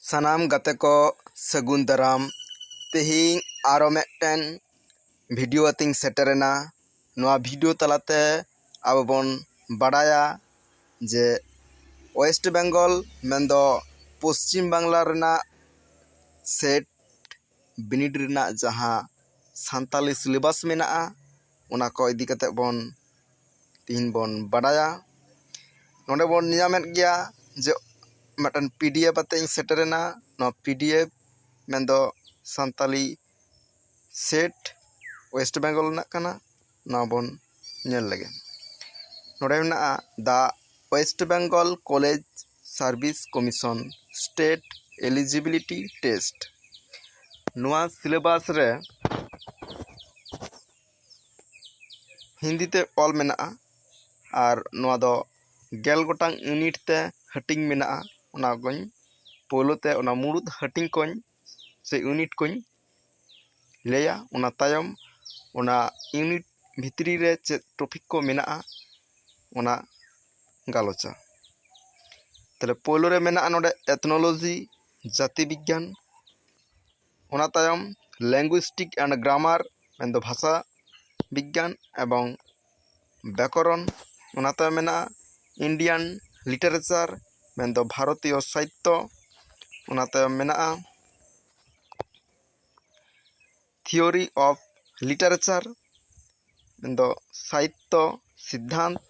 सानाम गाते को सगुन दाराम तेहिं आरो मिदटेन भिडियो आतिंग सेटरेना। नोआ भिडियो तलाते आबो बोन बाडाया जे वेस्ट बेंगल मेंदो पश्चिम बांगला रेना सेट बिनिड रेना जहां सान्ताली सिलेबास मेनाआ ओना को इदी कते बोन तिहिन बोन बाडाया। नोंडे बोन नियामेद गया जे मटन पीडीएफ आते सेटरेना। नो पीडीएफ मेंदो सान्ताली सेट वेस्ट बेंगल ना कना ना बोन नेल लगे। नोंडे मेनाआ दा West Bengal college service commission state eligibility test. नोआ सिलेबास रे हिंदी ते ऑल मेनाआ आर नोआ दो गेल गोटांग यूनिट ते हटिंग मेनाआ। ओना कोኝ पोलो ते ओना मुरुद हटिंग कोኝ से यूनिट कोኝ लेया। ओना तायम ओना यूनिट भितरी रे चेद टॉपिक को मेनाआ ओना गालोचा। तले पोलो रे मेनाआ नोडे एथनोलॉजी जाति विज्ञान। ओना तायम लैंग्विस्टिक एंड ग्रामार मेंदो भाषा विज्ञान एवं व्याकरण। ओना तायम मेनाआ इंडियन लिटरेचर मेंदो भारतीय साहित्य। ओना तायम मेनाआ थियोरी ऑफ लिटरेचर मेंदो साहित्य सिद्धांत।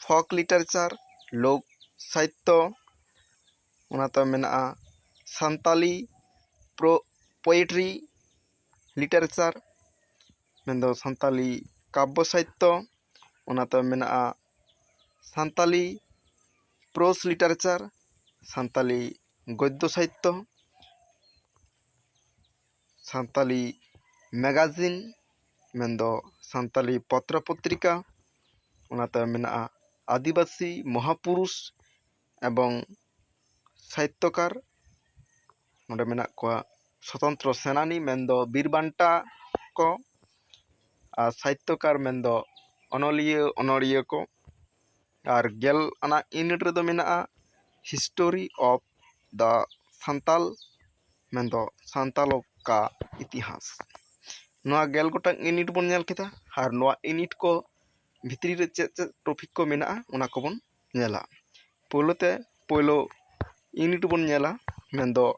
फोक लिटरेचर लोक साहित्य। ओना तायम मेनाआ सान्ताली पोएट्री लिटरेचर मेंदो सान्ताली काव्य साहित्य। ओना तायम मेनाआ सान्ताली प्रोस लिटरेचर सान्ताली गद्य साहित्य। सान्ताली मैगजीन मेंदो सान्ताली पत्र पत्रिका। ओना तायम मेनाआ आदिवासी महापुरुष एवं साहित्यकार। नोंडे मेना कोआ स्वतंत्र सेनानी मेंदो बीरबांटा को आ साहित्यकार मेंदो अनलिया को। आर गेल आना यूनिट रे दो मेनाआ हिस्टोरी ऑफ द सांताल मेंदो सांतालो का इतिहास। नोआ गेल गोटांग यूनिट बोन नेल केदा आर नोआ यूनिट को भितरी रे चेद चेद टॉपिक को मेनाआ ओना को बोन नेला। पोलो यूनिट बोन नेला मेंदो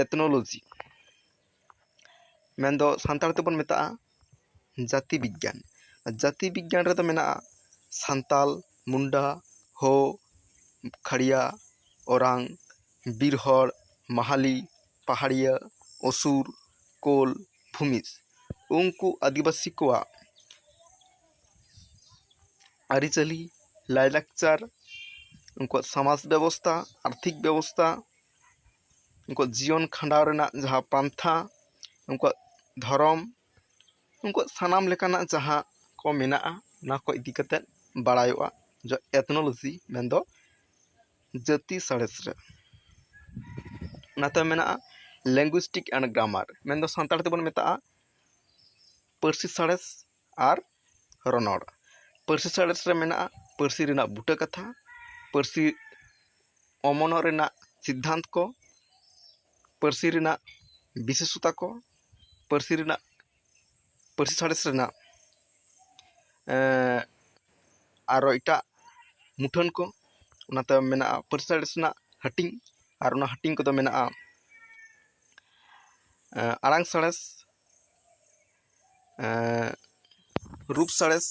एथनोलॉजी मेंदो सान्ताल ते बोन मेताआ जाति विज्ञान। जाति विज्ञान रे दो मेनाआ सान्ताल मुंडा हो खड़िया ओरांग बीरहड़ महाली पहाड़िया असुर कोल भूमिज उनको आदिवासी कोआ आरिचाली लायलाकचार उनको समाज व्यवस्था आर्थिक व्यवस्था उनको जीवन खंडाव रेना जहाँ पांथा उनको धर्म उनको सानाम लेकाना जहाँ को मेनाआ ना को इदी कते बाड़ायोआ जो एथनोलॉजी मेंदो जाति साड़ेस रे। नाते मेनाआ लैंग्विस्टिक एंड ग्रामार मेंदो सान्ताल ते बोन मेताआ पार्सी साड़ेस आर रनड़। पार्सी साड़ेस रे मेनाआ पार्सी रेना बुटा कथा पार्सी अमनो रेना सिद्धांत को पार्सी रेना विशेषता को पार्सी साड़ेस रेना आरो इटा मुठन को। ओना तायम मेनाआ पार्सी साड़ेस रेना हटिंग आर ओना हटिंग को दो मेनाआ आड़ांग साड़ेस रूप साड़ेस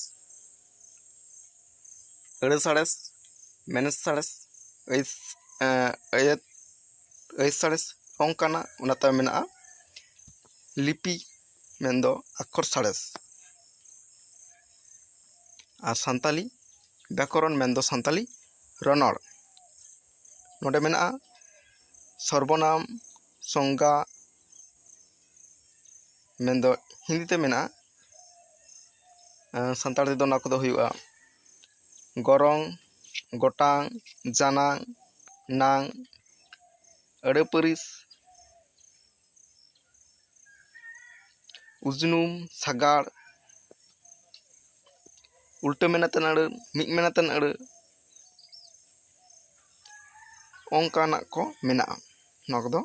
अड़े साड़ेस मेनेस साड़ेस अयत साड़ेस ओंकाना। ओना तायम मेनाआ लिपि मेंदो अक्षर साड़ेस आर सान्ताली व्याकरण मेंदो सान्ताली रनड़। नोंडे मेनाआ सर्वनाम संज्ञा मेंदो हिंदी ते मेनाआ सान्ताल ते दो ना को हुआ गरंग गोटांग जानांग नांग अड़ेपरिस उजनुम सागाड़ उल्टा मेनातेन अड़ मिद मेनातेन अड़ ओंकाना को मेनाआ। ᱱᱚᱣᱟ ᱠᱚᱫᱚ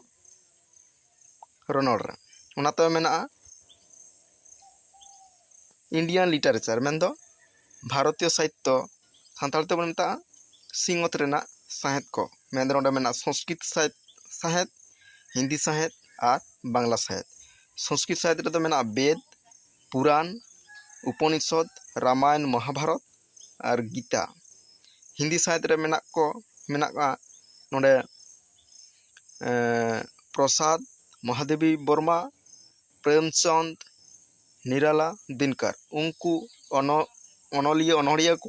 ᱨᱚᱱᱚᱲ ᱨᱮ ᱚᱱᱟ ᱛᱟᱭᱚᱢ ᱢᱮᱱᱟᱜᱼᱟ ᱤᱱᱰᱤᱭᱟᱱ ᱞᱤᱴᱟᱨᱮᱪᱟᱨ ᱢᱮᱱᱫᱚ ᱵᱷᱟᱨᱚᱛᱤᱭᱚ ᱥᱟᱦᱤᱛᱛᱚ ᱥᱟᱱᱛᱟᱲ ᱛᱮᱵᱚᱱ ᱢᱮᱛᱟᱜᱼᱟ ᱥᱤᱧᱚᱛ ᱨᱮᱱᱟᱜ ᱥᱟᱶᱦᱮᱫ ᱠᱚ ᱢᱮᱱᱫᱚ ᱱᱚᱰᱮ ᱢᱮᱱᱟᱜᱼᱟ ᱥᱚᱝᱥᱠᱨᱤᱛ ᱥᱟᱶᱦᱮᱫ हिंदी साहित्य और बांग्ला साहित्य। संस्कृत साहित्य रे मेना वेद पुराण उपनिषद रामायण महाभारत और गीता। हिंदी साहित्य रे मेना को मेना नोडे प्रसाद महादेवी वर्मा प्रेमचंद निराला दिनकर उनको अनलिया अनड़िया को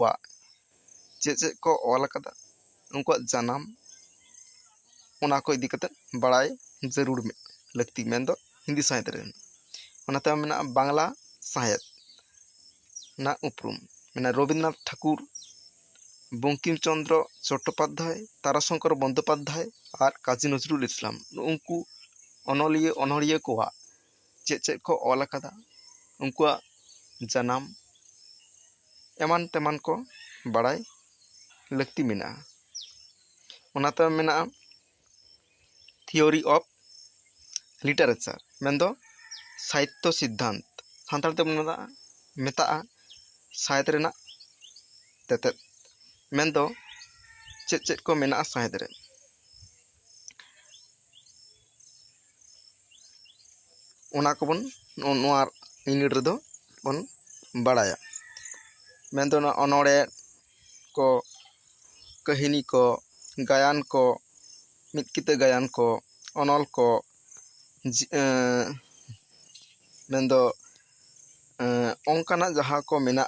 चे चे को ऑल कदा उनको जन्म ओना को इदी कते बड़ाई जरूर लगती मेन दो हिंदी साहित्य रे ओना तायम मेना बांग्ला साहित्य ना उपरूम मेना रविन्द्रनाथ ठाकुर बंकिम चंद्र चट्टोपाध्याय ताराशंकर बंदोपाध्याय और काजी नजरुल इस्लाम उनको अनलिया अनड़िया को चे चे को ऑल कदा उनको जन्म एमान तेमान को बड़ाई लगती मेना ओना तायम मेना थियोरी ऑफ लिटरेचर मेन साहित्य सिद्धांत सानताल ते मेता साहित्य रेना तेतेद मेन चेद चेद को मेना साहित्य रे ओना को बन नोआ यूनिट रे दो बन बड़ाया मेन दो अनोड़े को कहानी को गायन को मितकिते गायन को अनल को मेन अंकाना जहाँ को मेना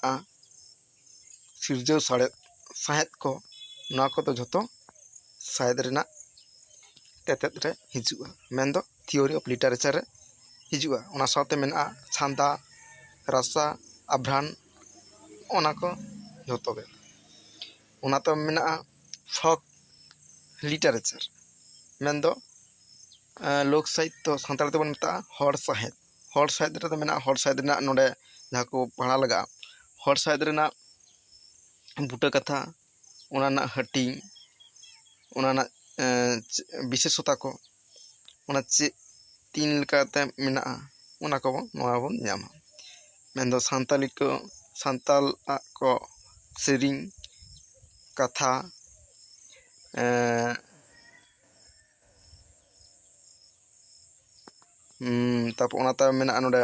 सिरजव साहेद को ना को तो झोतो साहित्य रेना तेतेद रे हिजुआ मेन दो थियोरी ऑफ लिटरेचर रे हिजुआ ओना साथे मेना छांदा रसा आभ्रान ओना को झोतो गे ओना तो मेना फोक लिटरेचर मेन दो लोक साहित्य सानताल ते बन मेता हर साहित्य रे तो मेना हर साहित्य रेना नोडे जहाँ को पढ़ा लगा हर साहित्य रेना बूटा कथा ओना ना हटिंग ओना ना विशेषता को ओना चे तीन लकाते मेना ओना को नोआ बन ᱧᱟᱢᱟ मेन दो सानताली को सानताल को सेरिंग कथा तापर ओना तायम मेना नोडे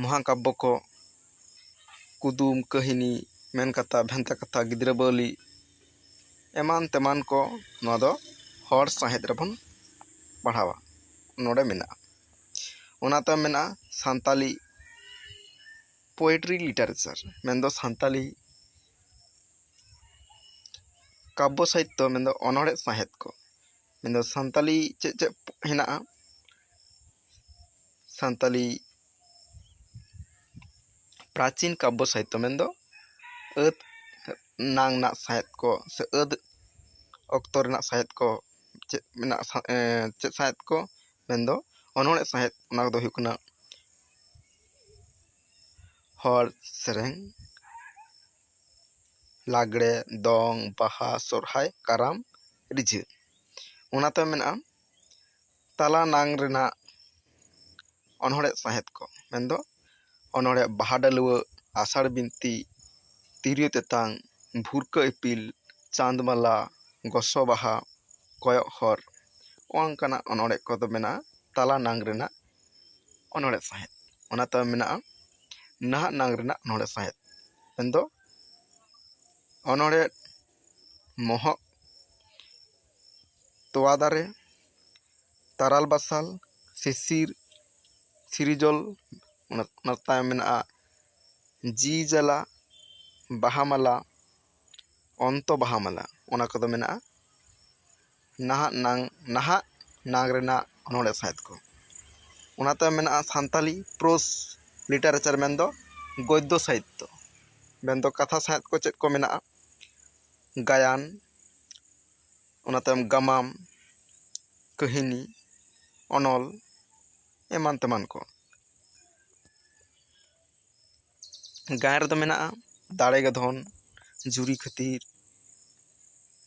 महाकाव्य को कुदुम कहानी मेन कथा भेंता कथा गिद्रा बावली एमान तेमान को नोआ दो हर साहित्य रे बन पढ़ावा नोडे मेना ओना तायम मेना सानताली पोएट्री लिटरेचर मेन दो सानताली काव्य साहित्य मेन दो अनोड़े साहित्य को मेन दो सानताली चे चे हेना सानताली प्राचीन काव्य साहित्य मेन दो अद नांग ना साहित्य को से अद अक्तर ना साहित्य को चे मेना चे साहित्य को मेन दो अनोड़े साहित्य ओना दो हुकना हर सेरेंग लागड़े दोंग बाहा सोरहाय काराम रिझे ओना तो मेना ताला नांग रेना अनोड़े साहित्य को मेन दो अनोड़े बाहा डलुआ आषाढ़ बिनती तिरियो तेतांग भुरका इपिल चांदमाला गसो बाहा कयक हर ओंकाना अनोड़े को तो मेना ताला नांग रेना अनोड़े साहित्य ओना तो मेना नाहा नांग रेना अनोड़े साहित्य मेन दो अनोड़े महक तोवा दारे ताराल बासाल शिशिर सिरिजल ओना तायम मेना जी जला बाहामाला अंत बाहामाला ओना को मेना नाहा नांग रेना अनोड़े साहित्य को ओना तायम मेना सानताली प्रोस लिटरेचर मेन दो गद्य साहित्य मेन दो कथा साहित्य को चेद को मेना गायन ओना तायम गामाम कहानी अनल एमान तेमान को गायन रे मेना दाड़े गधन जुरी खातिर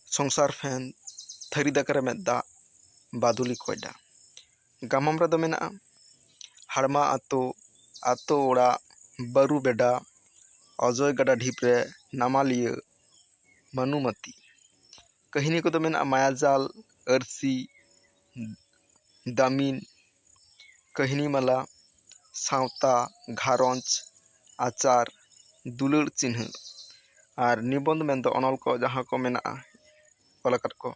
संसार फेन थरी दाकारे में दा ᱵᱟᱫᱩᱞᱤ ᱠᱚᱭᱰᱟ। ᱜᱟᱢᱟᱢ ᱨᱮᱫᱚ ᱢᱮᱱᱟᱜᱼᱟ ᱦᱟᱲᱢᱟ ᱟᱛᱳ ᱚᱲᱟᱜ, ᱵᱟᱹᱨᱩ ᱵᱮᱰᱟ, ᱚᱡᱚᱭ ᱜᱟᱰᱟ ᱰᱷᱤᱯ ᱨᱮ, ᱱᱟᱢᱟᱞᱤᱭᱟᱹ, ᱵᱟᱹᱱᱩᱢᱟᱹᱛᱤ। ᱠᱟᱹᱦᱱᱤ ᱠᱚᱫᱚ ᱢᱮᱱᱟᱜᱼᱟ ᱢᱟᱭᱟᱡᱟᱞ, ᱟᱹᱨᱥᱤ, ᱫᱟᱢᱤᱱ, ᱠᱟᱹᱦᱱᱤ ᱢᱟᱞᱟ, ᱥᱟᱶᱛᱟ, ᱜᱷᱟᱨᱚᱸᱡᱽ, ᱟᱪᱟᱨ, ᱫᱩᱞᱟᱹᱲ ᱪᱤᱱᱦᱟᱹ। ᱟᱨ ᱱᱤᱵᱚᱱᱫᱷ ᱢᱮᱱᱫᱚ ᱚᱱᱚᱞ ᱠᱚ ᱡᱟᱦᱟᱸ ᱠᱚ ᱢᱮᱱᱟᱜᱼᱟ ᱚᱞ ᱟᱠᱟᱫ ᱠᱚ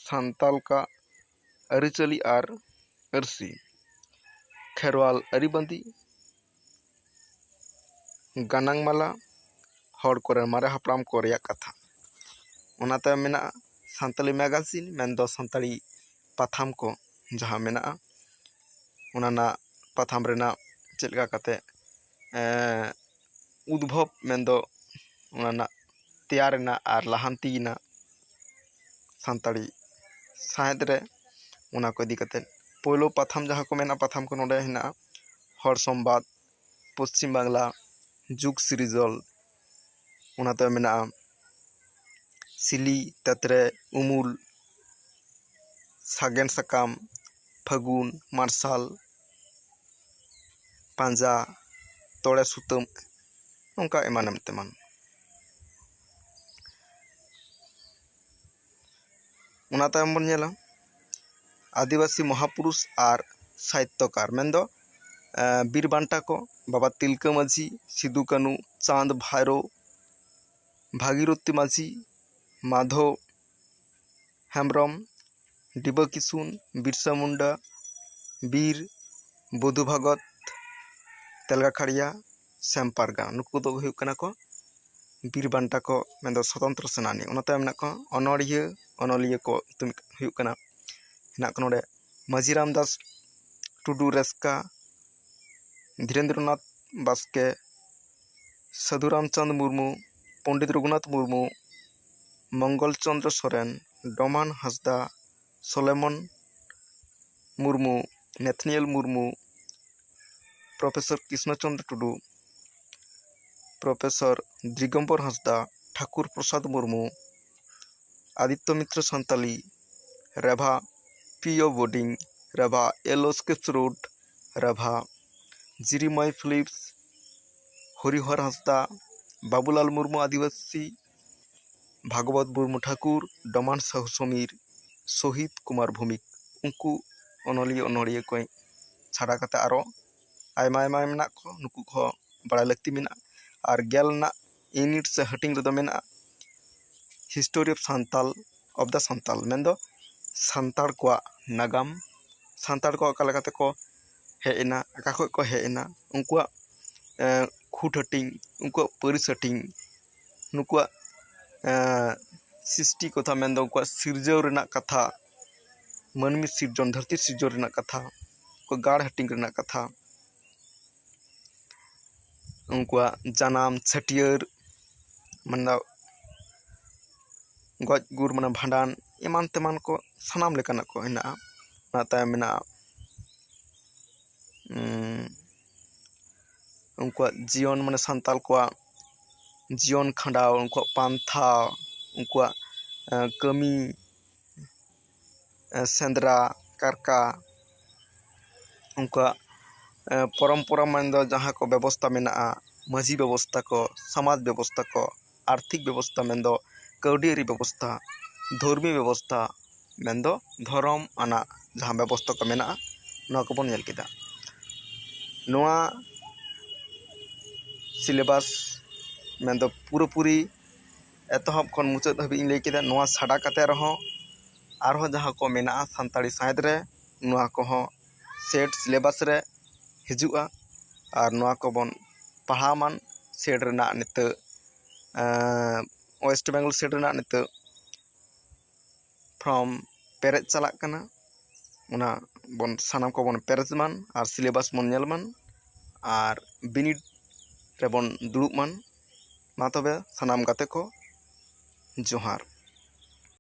ᱥᱟᱱᱛᱟᱞ ᱠᱚᱣᱟᱜ ᱟᱹᱨᱤᱪᱟᱹᱞᱤ ᱟᱨ ᱟᱹᱨᱥᱤ, ᱠᱷᱮᱨᱣᱟᱞ ᱟᱹᱨᱤᱵᱟᱸᱫᱤ, ᱜᱟᱱᱟᱝ ᱢᱟᱞᱟ, ᱦᱚᱲ ᱠᱚᱨᱮᱱ ᱢᱟᱨᱮ ᱦᱟᱯᱲᱟᱢ ᱠᱚ ᱨᱮᱭᱟᱜ ᱠᱟᱛᱷᱟ। ᱚᱱᱟ ᱛᱟᱭᱚᱢ ᱢᱮᱱᱟᱜᱼᱟ ᱥᱟᱱᱛᱟᱞᱤ ᱢᱮᱜᱟᱡᱤᱱ ᱢᱮᱱᱫᱚ ᱥᱟᱱᱛᱟᱲᱤ ᱯᱟᱛᱷᱟᱢ ko ᱡᱟᱦᱟᱸ ᱢᱮᱱᱟᱜᱼᱟ ᱚᱱᱟ ᱨᱮᱱᱟᱜ ᱯᱟᱛᱷᱟᱢ ᱨᱮᱱᱟᱜ ᱪᱮᱫ ᱞᱮᱠᱟ ᱠᱟᱛᱮ ᱩদ্ভব ᱢᱮᱱᱫᱚ ᱚᱱᱟ ᱨᱮᱱᱟᱜ ᱛᱮᱭᱟᱨ ᱨᱮᱱᱟᱜ ᱟᱨ ᱞᱟᱦᱟᱱᱛᱤᱭᱮᱱᱟ ᱥᱟᱱᱛᱟᱲᱤ ᱥᱟᱶᱦᱮᱫ ᱨᱮ ᱚᱱᱟ ᱠᱚ ᱤᱫᱤ ᱠᱟᱛᱮ ᱯᱳᱭᱞᱳ ᱯᱟᱛᱷᱟᱢ ᱡᱟᱦᱟᱸ ᱠᱚ ᱢᱮᱱᱟᱜᱼᱟ ᱯᱟᱛᱷᱟᱢ ᱠᱚ ᱱᱚᱰᱮ ᱦᱮᱱᱟᱜᱼᱟ ᱦᱚᱲ ᱥᱚᱢᱵᱟᱫ, ᱯᱚᱥᱪᱤᱢ ᱵᱟᱝᱞᱟ, ᱡᱩᱜᱽ ᱥᱤᱨᱤᱡᱚᱞ, ᱚᱱᱟ ᱛᱟᱭᱚᱢ ᱢᱮᱱᱟᱜᱼᱟ ᱥᱤᱞᱤ, ᱛᱮᱛᱨᱮ, ᱩᱢᱩᱞ, ᱥᱟᱜᱮᱱ ᱥᱟᱠᱟᱢ, ᱯᱷᱟᱹᱜᱩᱱ, ᱢᱟᱨᱥᱟᱞ, ᱯᱟᱸᱡᱟ, ᱛᱚᱲᱮ ᱥᱩᱛᱟᱹᱢ, ᱱᱚᱝᱠᱟ ᱮᱢᱟᱱ ᱛᱮᱢᱟᱱ। ᱚᱱᱟ ᱛᱟᱭᱚᱢ ᱵᱚᱱ ᱧᱮᱞᱟ ᱟᱹᱫᱤᱵᱟᱹᱥᱤ ᱢᱚᱦᱟᱯᱩᱨᱩষ ᱟᱨ ᱥᱟᱦᱤᱛᱛᱚᱠᱟᱨ ᱢᱮᱱᱫᱚ ᱵᱤᱨ ᱵᱟᱱᱴᱟ ᱠᱚ ᱵᱟᱵᱟ ᱛᱤᱞᱠᱟᱹ ᱢᱟᱹᱡᱷᱤ, ᱥᱤᱫᱩ ᱠᱟᱹᱱᱩ, ᱪᱟᱸᱫᱽ ᱵᱷᱟᱭᱨᱳ, ᱵᱷᱟᱜᱤᱨᱚᱛᱷᱤ ᱢᱟᱹᱡᱷᱤ, ᱢᱟধᱳ ᱦᱮᱢᱵᱨᱚᱢ, ᱰᱤᱵᱟᱹ ᱠᱤᱥᱩᱱ, ᱵᱤᱨᱥᱟ ᱢᱩᱱᱰᱟ, ᱵᱤᱨ ᱵᱩᱫᱷᱩ ᱵᱷᱚᱜᱚᱛ, ᱛᱮᱞᱜᱟ ᱠᱷᱟᱲᱤᱭᱟ, ᱥᱮᱢ ᱯᱟᱨᱜᱟᱱᱟ, ᱱᱩᱠᱩ ᱫᱚ ᱦᱩᱭᱩᱜ ᱠᱟᱱᱟ ᱠᱚ ᱵᱤᱨ ᱵᱟᱱᱴᱟ ᱠᱚ ᱢᱮᱱᱫᱚ ᱥᱚᱛᱚᱱᱛᱨᱚ ᱥᱮᱱᱟᱱᱤ। ᱚᱱᱟ ᱛᱟᱭᱚᱢ ᱢᱮᱱᱟᱜ ᱠᱚᱣᱟ ᱚᱱᱚᱞᱤᱭᱟᱹ ᱠᱚ ᱦᱩᱭᱩᱜ ᱠᱟᱱᱟ ᱦᱮᱱᱟᱜ ᱠᱚ ᱱᱚᱰᱮ ᱢᱟᱹᱡᱷᱤ Ramdas Tudu Raska, Dhirendranath Baske, Sadhu Ramchand Murmu, Pandit Raghunath Murmu, Mangal Chandra Soren, Doman Hansda, Solomon Murmu, Nathaniel Murmu, professor Krishna Chandra Tudu, professor Digambar Hansda, Thakur Prasad Murmu, Aditya Mitra Santali, rev P O Bodding, rev L O Skrefsrud, rev Jeremiah Phillips, Harihar Hansda, Babulal Murmu Adibasi, Bhagwat Murmu Thakur, Doman Sahu Samir, Shahid Kumar Bhowmik, উনকু অনলিয়া को छाड़ा कते आरो आयमा मेना को नुकु को बड़ा लगती मेना और गेल ना यूनिट से हटिंग रेदो मेना history of Santal of the Santal मेंदो सांतार को नागाम सांतार को अका लेकाते को हेना अका खो को हेना उनकुआ खुट हटिंग उनकुआ परिस हटिंग नुकुआ सृष्टि कथा मेंदो उनकुआ सिरजव रेना कथा मानवी सिरजन धरती सिरजन रेना कथा को गाड़ हटिंग रेना कथा उनकुआ जानाम छटियर माने गज गुर माने भांडान एमान तेमान को सानाम लेकाना को हेना ना तायम मेना उनकुआ जीवन माने सांताल को जीवन खंडाव उनकुआ पांथा उनकुआ कमी सेंद्रा कारका उनका परम्परा मेंदो जहाँ को व्यवस्था मेना माझी व्यवस्था को समाज व्यवस्था को आर्थिक व्यवस्था मेंदो कौडियारी व्यवस्था धर्मी व्यवस्था मेंदो धर्म आना जहाँ व्यवस्था को मेना ना को बन नेल केदा नोआ सिलेबस मेंदो पूरी एतहब खन मुचाद हबी इन लई केदा नोआ छाड़ा कते रहो आरहो जहाँ को मेना सानताड़ी साहिद रे नोआ को हो सेट सिलेबस रे हिजुआ और नोआ को बन पढ़ामान सेट रेना नित वेस्ट बेंगल सेट रेना नित फ्रॉम पेरेज चलाक कना उना बन सानाम को बन पेरेजमान और सिलेबस बन नेलमान और बिनिड रे बन दुड़ुबमान मा तबे सानाम गाते को जोहार।